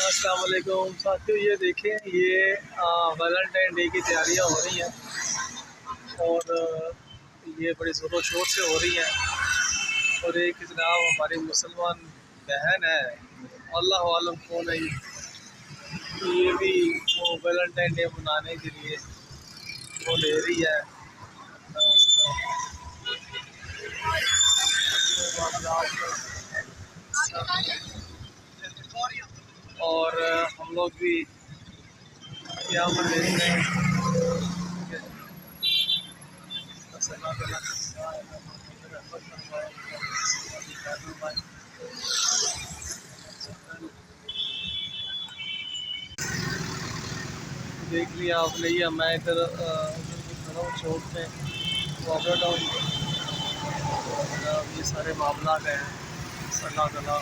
अस्सलाम वालेकुम साथियों, ये देखें, ये वैलेंटाइन डे की तैयारियां हो रही हैं और ये बड़ी ज़ोरों शोर से हो रही हैं। और एक जनाब हमारी मुसलमान बहन है, अल्लाह आलम कौन है, ये भी वो वैलेंटाइन डे मनाने के लिए वो ले रही है। और हम लोग भी यहाँ पर देख रहे हैं। देख लिया आपने, ये मैं इधर खड़ा हूँ चौक पे वापरा टाउन। ये सारे मामला हैं। अल्लाह ताला